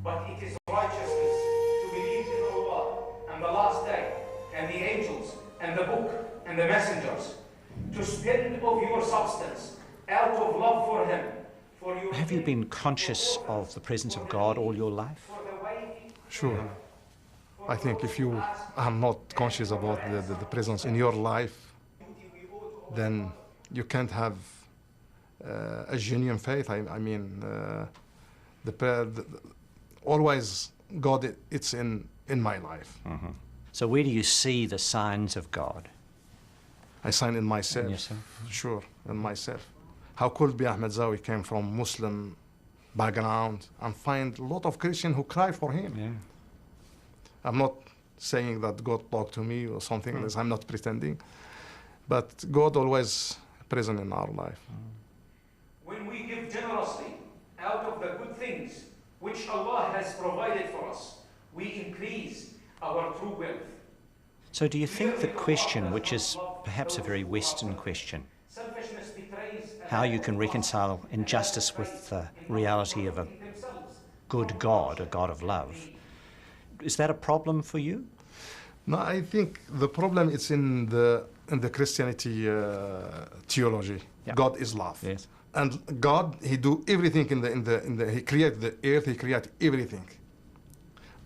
but it is righteousness to believe in Allah and the last day and the angels and the book and the messengers, to spend of your substance out of love for Him. Have you been conscious of the presence of God all your life? Sure. I think if you are not conscious about the presence in your life, then you can't have a genuine faith. I mean, always God, it's in my life. Mm-hmm. So where do you see the signs of God? I sign in myself. In yourself? Sure, in myself. How could be Ahmed Zaoui came from Muslim background and find a lot of Christians who cry for him. Yeah. I'm not saying that God talked to me or something like this. I'm not pretending. But God always present in our life. When we give generously out of the good things which Allah has provided for us, we increase our true wealth. So do you think the question, which is perhaps a very Western question, how you can reconcile injustice with the reality of a good God, a God of love, is that a problem for you? No, I think the problem is in the Christianity theology. Yeah. God is love. Yes. And God, He do everything He created the earth, He created everything.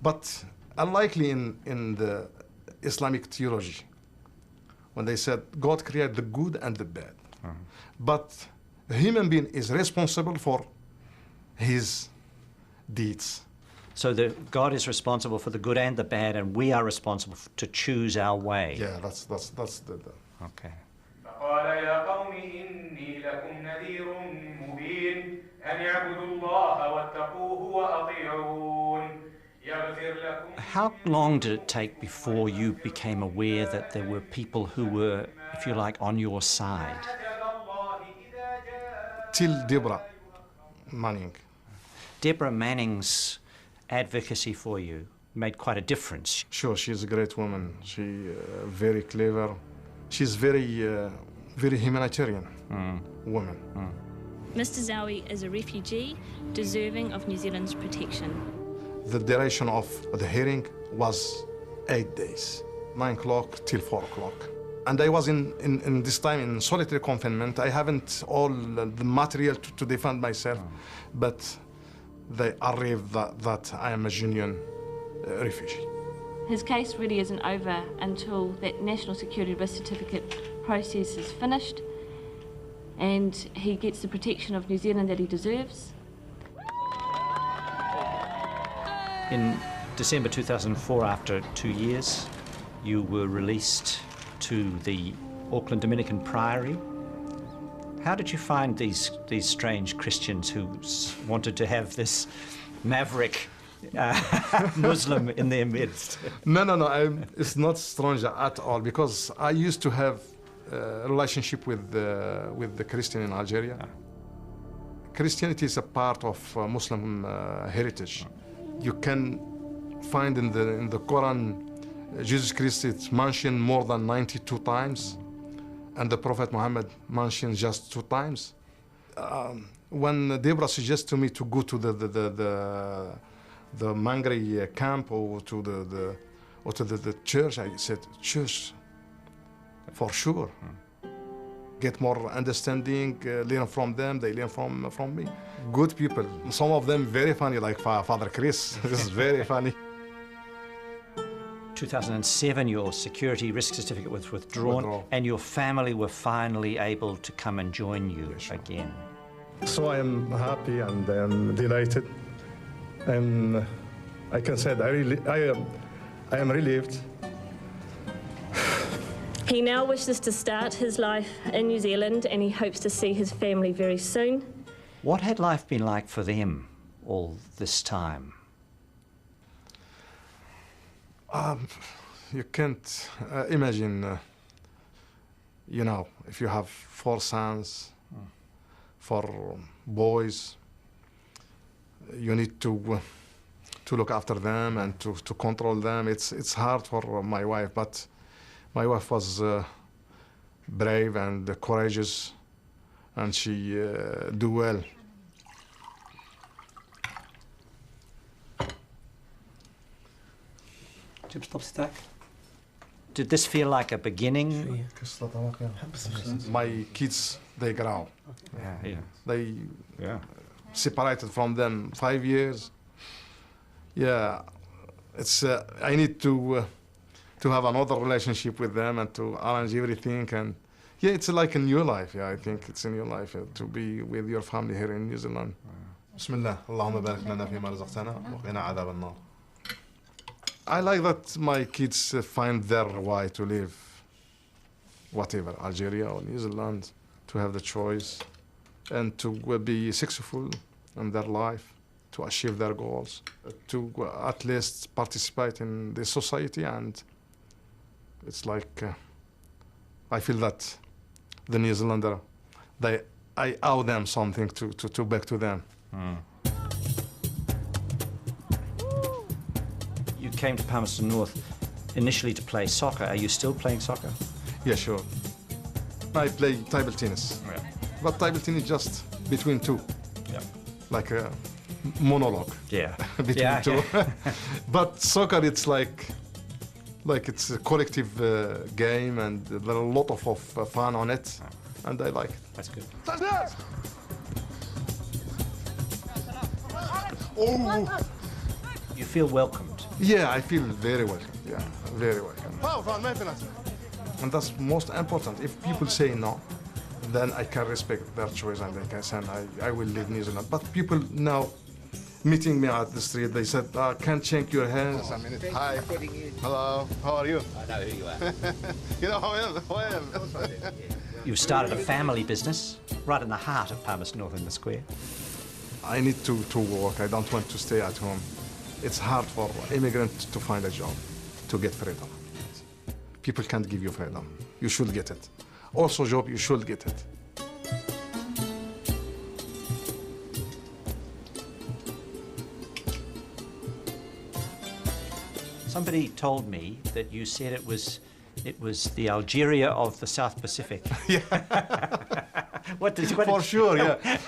But unlikely in the Islamic theology, when they said God created the good and the bad. Uh-huh. But the human being is responsible for his deeds. So God is responsible for the good and the bad, and we are responsible to choose our way. Yeah, that's the. Okay. فقال يا قوم إني لكم نذير مبين أن اعبدوا الله واتقوه وأطيعون يغفر لكم. How long did it take before you became aware that there were people who were, if you like, on your side? Till Deborah Manning. Deborah Manning's advocacy for you made quite a difference. Sure, she's a great woman. She very clever. She's very humanitarian woman. Mr. Zaoui is a refugee deserving of New Zealand's protection. The duration of the hearing was 8 days, 9 o'clock till 4 o'clock. And I was in this time in solitary confinement. I haven't all the material to defend myself, but they arrived that I am a genuine refugee. His case really isn't over until that National Security Risk Certificate process is finished and he gets the protection of New Zealand that he deserves. In December 2004, after 2 years, you were released to the Auckland Dominican Priory. How did you find these strange Christians who wanted to have this maverick Muslim in their midst? No, it's not strange at all, because I used to have a relationship with the Christian in Algeria. Christianity is a part of Muslim heritage. You can find in the Quran Jesus Christ is mentioned more than 92 times, and the Prophet Muhammad mentioned just 2 times. When Deborah suggested to me to go to the Mangri camp or to the church, I said, church, for sure. Get more understanding, learn from them, they learn from me. Good people, some of them very funny, like Father Chris. This is very funny. 2007, your security risk certificate was withdrawn, and your family were finally able to come and join you again. So I am happy and I am delighted, and I can say that I am relieved. He now wishes to start his life in New Zealand and he hopes to see his family very soon. What had life been like for them all this time? You can't imagine, if you have 4 sons, 4 boys, you need to look after them and to control them. It's hard for my wife, but my wife was brave and courageous, and she do well. Did this feel like a beginning? My kids, they grow. Yeah. They separated from them 5 years. Yeah, it's I need to have another relationship with them and to arrange everything. And yeah, it's like a new life. Yeah, I think it's a new life to be with your family here in New Zealand. بسم الله اللهم بارك لنا فيما رزقتنا وقنا عذاب النار. I like that my kids find their way to live, whatever, Algeria or New Zealand, to have the choice and to be successful in their life, to achieve their goals, to at least participate in the society. And it's like, I feel that the New Zealander, I owe them something to back to them. You came to Palmerston North initially to play soccer. Are you still playing soccer? Yeah, sure. I play table tennis. Yeah. But table tennis just between two. Yeah. Like a monologue Yeah. between two. But soccer, it's like it's a collective game, and there are a lot of fun on it, and I like it. That's good. Oh, You feel welcomed. yeah, I feel very welcome. Yeah, very welcome. And that's most important. If people say no, then I can respect their choice and I can say I will leave New Zealand. But people now meeting me at the street, they said, can't shake your hands. Hi. Hello. How are you? I know who you are. You know who I am. You've started a family business right in the heart of Palmerston North in the square. I need to work. I don't want to stay at home. It's hard for immigrants to find a job, to get freedom. People can't give you freedom. You should get it. Also job, you should get it. Somebody told me that you said it was the Algeria of the South Pacific. Yeah. What For did sure, yeah.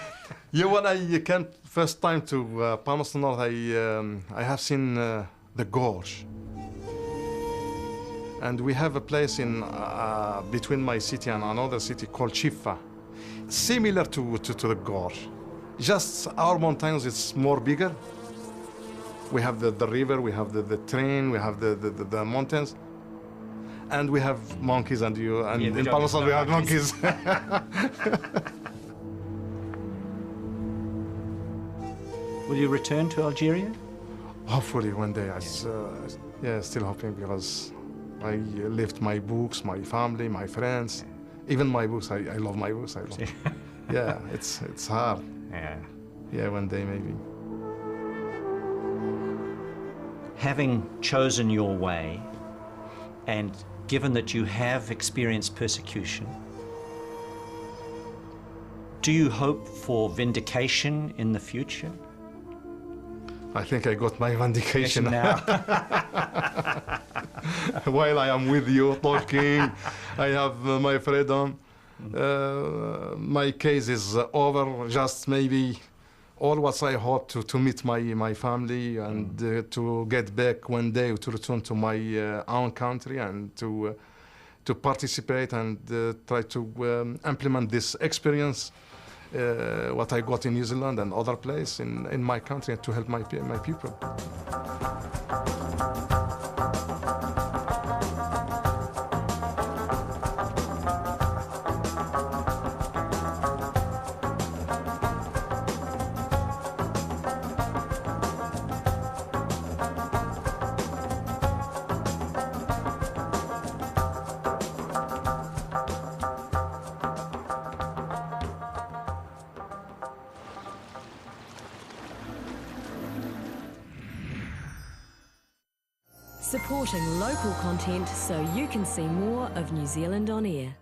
Yeah, when I came first time to Palmerston North, I have seen the gorge. And we have a place in between my city and another city called Chifa, similar to the gorge. Just our mountains, it's more bigger. We have the river, we have the train, we have the mountains. And we have monkeys, and in Palmerston we have monkeys. Will you return to Algeria? Hopefully one day. Yeah, still hoping, because I left my books, my family, my friends, even my books. I love my books. I love. Yeah, it's hard. Yeah. Yeah, one day maybe. Having chosen your way, and given that you have experienced persecution, do you hope for vindication in the future? I think I got my vindication now. While I am with you talking, I have my freedom. My case is over. Just maybe all what I hope to meet my family and to get back one day, to return to my own country and to participate and try to implement this experience, what I got in New Zealand and other places in my country, and to help my people. Supporting local content so you can see more of New Zealand on air.